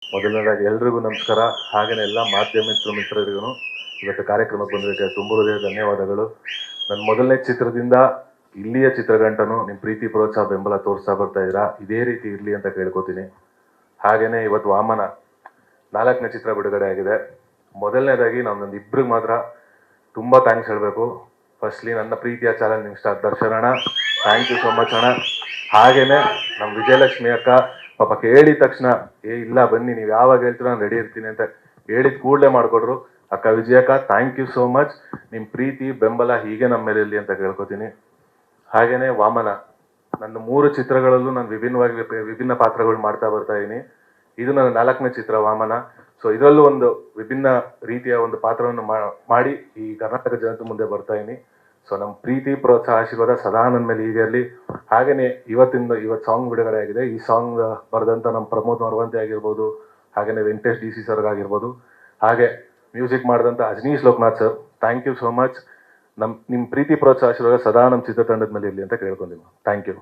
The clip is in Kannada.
ಮೊದಲನೇದಾಗಿ ಎಲ್ರಿಗೂ ನಮಸ್ಕಾರ. ಹಾಗೆಯೇ ಎಲ್ಲ ಮಾಧ್ಯಮ ಮಿತ್ರರಿಗೂ ಇವತ್ತು ಕಾರ್ಯಕ್ರಮಕ್ಕೆ ಬಂದಿದ್ದಕ್ಕೆ ತುಂಬ ಹೃದಯ ಧನ್ಯವಾದಗಳು. ನನ್ನ ಮೊದಲನೇ ಚಿತ್ರದಿಂದ ಇಲ್ಲಿಯ ಚಿತ್ರಗಂಟನು ನಿಮ್ಮ ಪ್ರೀತಿ ಪ್ರೋತ್ಸಾಹ ಬೆಂಬಲ ತೋರಿಸ್ತಾ ಬರ್ತಾ ಇದ್ದೀರಾ. ಇದೇ ರೀತಿ ಇರಲಿ ಅಂತ ಕೇಳ್ಕೊತೀನಿ. ಹಾಗೆಯೇ ಇವತ್ತು ವಾಮನ 4ನೇ ಚಿತ್ರ ಬಿಡುಗಡೆ ಆಗಿದೆ. ಮೊದಲನೇದಾಗಿ ನನ್ನೊಂದು ಇಬ್ಬರಿಗೆ ಮಾತ್ರ ತುಂಬ ಥ್ಯಾಂಕ್ಸ್ ಹೇಳಬೇಕು. ಫಸ್ಟ್ಲಿ ನನ್ನ ಪ್ರೀತಿಯ ಚಾನಲ್ ನಿಮ್ಮ ಸ್ಟಾರ್ ದರ್ಶನ್ ಅಣ್ಣ, ಥ್ಯಾಂಕ್ ಯು ಸೋ ಮಚ್ ಅಣ್ಣ. ಹಾಗೆಯೇ ನಮ್ಮ ವಿಜಯಲಕ್ಷ್ಮಿ ಅಕ್ಕ ಪಾಪ ಕೇಳಿದ ತಕ್ಷಣ ಇಲ್ಲ ಬನ್ನಿ ನೀವು ಯಾವಾಗ ಹೇಳ್ತೀರೋ ನಾನು ರೆಡಿ ಇರ್ತೀನಿ ಅಂತ ಹೇಳಿದ ಕೂಡಲೇ ಮಾಡಿಕೊಡ್ರು. ಅಕ್ಕ ವಿಜಯಕ್ಕ, ಥ್ಯಾಂಕ್ ಯು ಸೋ ಮಚ್. ನಿಮ್ಮ ಪ್ರೀತಿ ಬೆಂಬಲ ಹೀಗೆ ನಮ್ಮ ಮೇಲೆ ಇರಲಿ ಅಂತ ಕೇಳ್ಕೊತೀನಿ. ಹಾಗೆಯೇ ವಾಮನ ನನ್ನ 3 ಚಿತ್ರಗಳಲ್ಲೂ ನಾನು ವಿಭಿನ್ನ ಪಾತ್ರಗಳು ಮಾಡ್ತಾ ಬರ್ತಾ ಇದ್ದೀನಿ. ಇದು ನನ್ನ 4ನೇ ಚಿತ್ರ ವಾಮನ. ಸೊ ಇದರಲ್ಲೂ ಒಂದು ವಿಭಿನ್ನ ರೀತಿಯ ಒಂದು ಪಾತ್ರವನ್ನು ಮಾಡಿ ಈ ಕರ್ನಾಟಕ ಜನತೆ ಮುಂದೆ ಬರ್ತಾ ಇದ್ದೀನಿ. ಸೊ ನಮ್ಮ ಪ್ರೀತಿ ಪ್ರೋತ್ಸಾಹ ಆಶೀರ್ವಾದ ಸದಾ ನನ್ನ ಮೇಲೆ ಹೀಗೆ ಇರಲಿ. ಹಾಗೆಯೇ ಇವತ್ತು ಸಾಂಗ್ ಬಿಡುಗಡೆ ಆಗಿದೆ. ಈ ಸಾಂಗ್ ಬರೆದಂಥ ನಮ್ಮ ಪ್ರಮೋದ್ ಮರವಂತೆ ಆಗಿರ್ಬೋದು, ಹಾಗೆಯೇ ವೆಂಕಟೇಶ್ DC ಸರ್ಗಾಗಿರ್ಬೋದು, ಹಾಗೆ ಮ್ಯೂಸಿಕ್ ಮಾಡಿದಂಥ Ajaneesh Loknath sir, thank you so much. ನಿಮ್ಮ ಪ್ರೀತಿ ಪ್ರೋತ್ಸಾಹ ಆಶೀರ್ವಾದ ಸದಾ ನಮ್ಮ ಚಿತ್ರತಂಡದ ಮೇಲೆ ಇರಲಿ ಅಂತ ಕೇಳ್ಕೊಂತೀನಿ. Thank you.